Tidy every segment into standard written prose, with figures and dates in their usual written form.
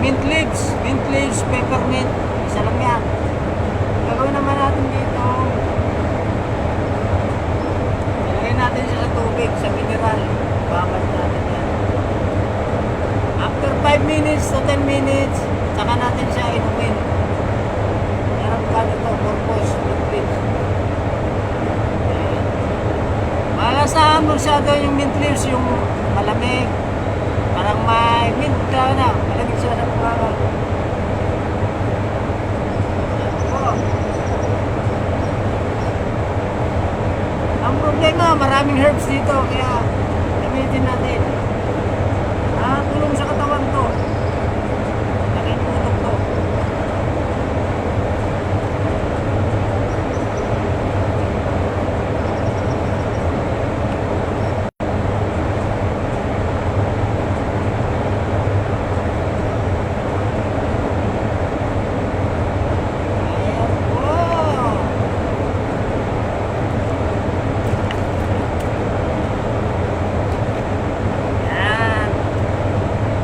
mint leaves, peppermint, isa lang yan. Gagawin naman natin dito. Ilagay natin siya sa tubig, sa mineral. Babad natin yan. After 5 minutes to 10 minutes, saka natin siya inumin. Yan ang ganito, purpose, mint leaves. Malasahan mo masyado yung mint leaves, yung malamig. Parang may mint ka na. Malamig siya sa pangalan. Ang problema, maraming herbs dito. Kaya gamitin natin. Tulong sa katawan to. Laking tulong to.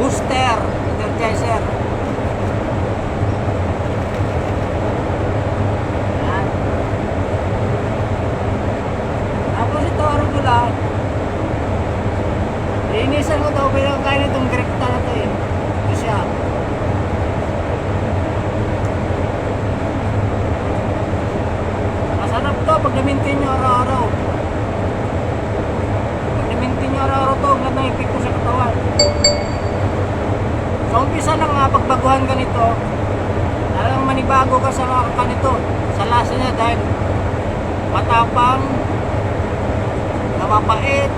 Booster, energizer. Yan. Tapos ito, arugula. Linisan ko daw bilang kain itong direkta na ito eh. Ito siya. Masarap to pag namintin nyo araw-araw. Pag namintin nyo araw-araw to, ang ganda yung epekto sa katawan. So, umpisa lang pagbaguhan ka nito, talagang manibago ka sa kanito, sa lasa niya dahil matapang, namapait,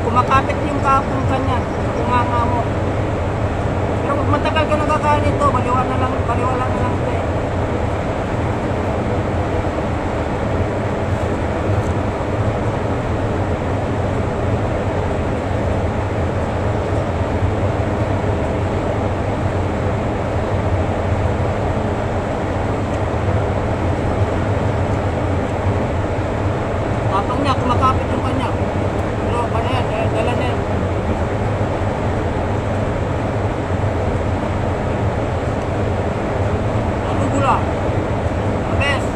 kumakapit yung kapong kanya, kunganga mo. Pero pag matagal ka nakakain ito, baliwala na lang ito eh. Tapang niya, kumakapit yung kanya. Pero, ano yan, dala niya. Arugula. The best.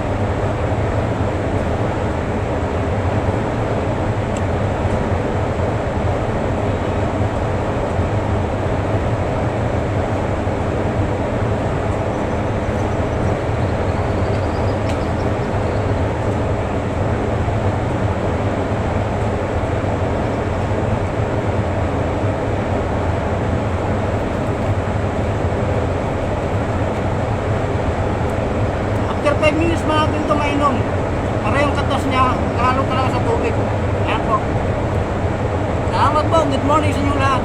After 5 minutes mo natin ito mainom. Para yung katas niya, halo ka lang sa tubig. Ayan po. Salamat po. Good morning sa inyo lahat.